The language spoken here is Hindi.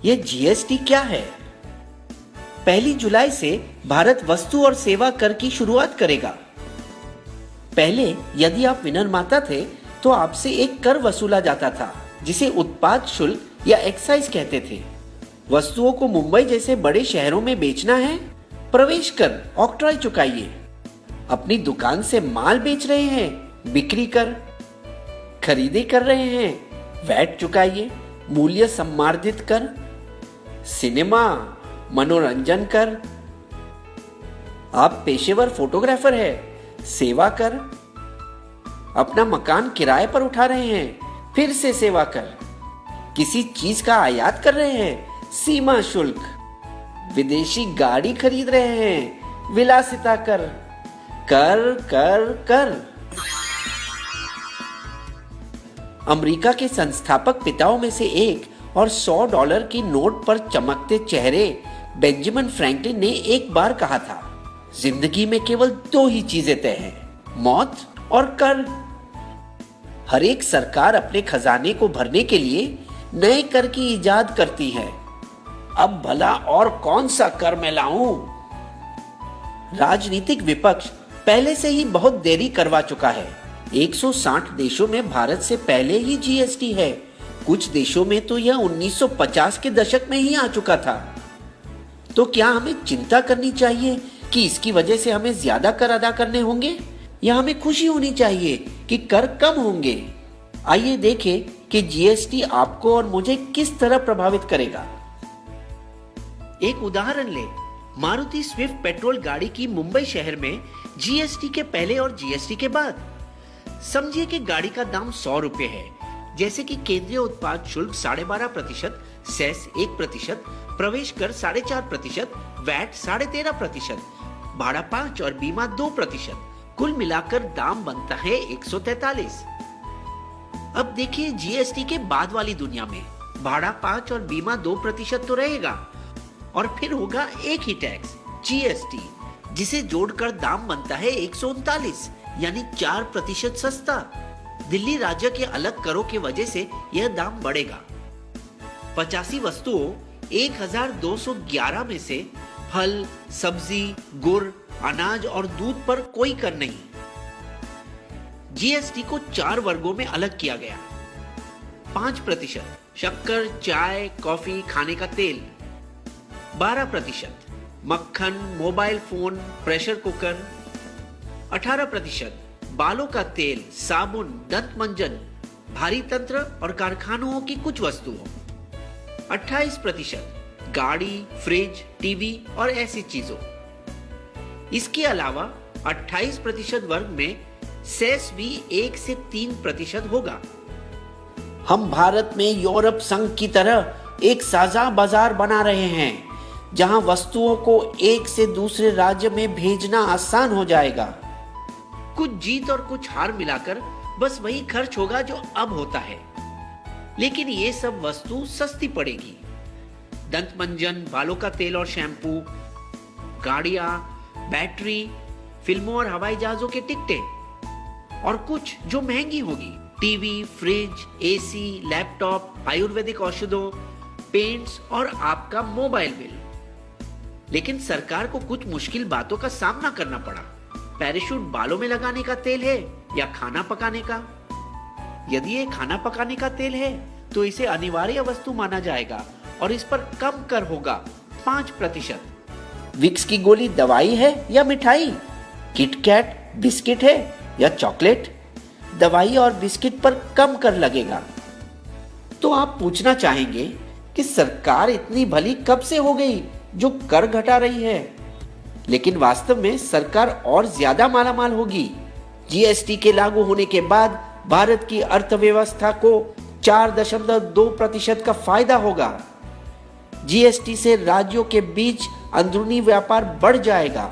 ये जीएसटी क्या है? 1 जुलाई से भारत वस्तु और सेवा कर की शुरुआत करेगा। पहले यदि आप विनिर्माता थे तो आपसे एक कर वसूला जाता था जिसे उत्पाद शुल्क या एक्साइज कहते थे। वस्तुओं को मुंबई जैसे बड़े शहरों में बेचना है, प्रवेश कर ऑक्ट्रॉय चुकाइए। अपनी दुकान से माल बेच रहे हैं, बिक्री कर। खरीदी कर रहे हैं, वैट चुकाइए। मूल्य सम्मार्जित कर, सिनेमा, मनोरंजन कर। आप पेशेवर फोटोग्राफर है, सेवा कर। अपना मकान किराए पर उठा रहे हैं, फिर से सेवा कर। किसी चीज का आयात कर रहे हैं, सीमा शुल्क। विदेशी गाड़ी खरीद रहे हैं, विलासिता कर। कर कर कर। अमेरिका के संस्थापक पिताओं में से एक और $100 की नोट पर चमकते चेहरे बेंजामिन फ्रैंकलिन ने एक बार कहा था, जिंदगी में केवल 2 ही चीजें तय हैं, मौत और कर। हर एक सरकार अपने खजाने को भरने के लिए नए कर की इजाद करती है। अब भला और कौन सा कर मैं लाऊं? राजनीतिक विपक्ष पहले से ही बहुत देरी करवा चुका है। 160 देशों में भारत से पहले ही जीएसटी है। कुछ देशों में तो यह 1950 के दशक में ही आ चुका था। तो क्या हमें चिंता करनी चाहिए कि इसकी वजह से हमें ज्यादा कर अदा करने होंगे, या हमें खुशी होनी चाहिए कि कर कम होंगे? आइए देखें कि जीएसटी आपको और मुझे किस तरह प्रभावित करेगा। एक उदाहरण ले, मारुति स्विफ्ट पेट्रोल गाड़ी की मुंबई शहर में जीएसटी के पहले और जीएसटी के बाद। समझिए कि गाड़ी का दाम 100 रुपए है, जैसे कि केंद्रीय उत्पाद शुल्क 12.5%, सेस 1%, प्रवेश कर 4.5%, वैट 13.5%, भाड़ा 5 और बीमा 2%। कुल मिलाकर दाम बनता है 143। अब देखिए जीएसटी के बाद वाली दुनिया में भाड़ा 5 और बीमा 2% तो रहेगा, और फिर होगा एक ही टैक्स जीएसटी, जिसे जोड़कर दाम बनता है 139, यानी 4% सस्ता। दिल्ली राज्य के अलग करों की वजह से यह दाम बढ़ेगा। 85 वस्तुओं 1211 में से फल, सब्जी, गुड़, अनाज और दूध पर कोई कर नहीं। जीएसटी को 4 वर्गों में अलग किया गया। 5% शक्कर, चाय, कॉफी, खाने का तेल। 12% मक्खन, मोबाइल फोन, प्रेशर कुकर। 18% बालों का तेल, साबुन, दंत मंजन, भारी तंत्र और कारखानों की कुछ वस्तुओं। 28% गाड़ी, फ्रिज, टीवी और ऐसी चीजों। इसके अलावा 28% वर्ग में सेस भी 1 से 3% होगा। हम भारत में यूरोप संघ की तरह एक साझा बाजार बना रहे हैं, जहां वस्तुओं को एक से दूसरे राज्य में भेजना आसान हो जाएगा। कुछ जीत और कुछ हार मिलाकर बस वही खर्च होगा जो अब होता है, लेकिन ये सब वस्तु सस्ती पड़ेगी। दंत मंजन, बालों का तेल और शैम्पू, गाड़ियां, बैटरी, फिल्मों और हवाई जहाजों के टिकटें, और कुछ जो महंगी होगी, टीवी, फ्रिज, एसी, लैपटॉप, आयुर्वेदिक औषधों, पेंट्स और आपका मोबाइल बिल। लेकिन सरकार को कुछ मुश्किल बातों का सामना करना पड़ा। पैराशूट बालों में लगाने का तेल है या खाना पकाने का? यदि ये खाना पकाने का तेल है तो इसे अनिवार्य वस्तु माना जाएगा और इस पर कम कर होगा 5%। विक्स की गोली दवाई है या मिठाई? किटकैट बिस्किट है या चॉकलेट? दवाई और बिस्किट पर कम कर लगेगा। तो आप पूछना चाहेंगे कि सरकार इतनी भली कब से हो गई जो कर घटा रही है? लेकिन वास्तव में सरकार और ज्यादा मालामाल होगी। जीएसटी के लागू होने के बाद भारत की अर्थव्यवस्था को 4.2% का फायदा होगा। जीएसटी से राज्यों के बीच अंदरूनी व्यापार बढ़ जाएगा।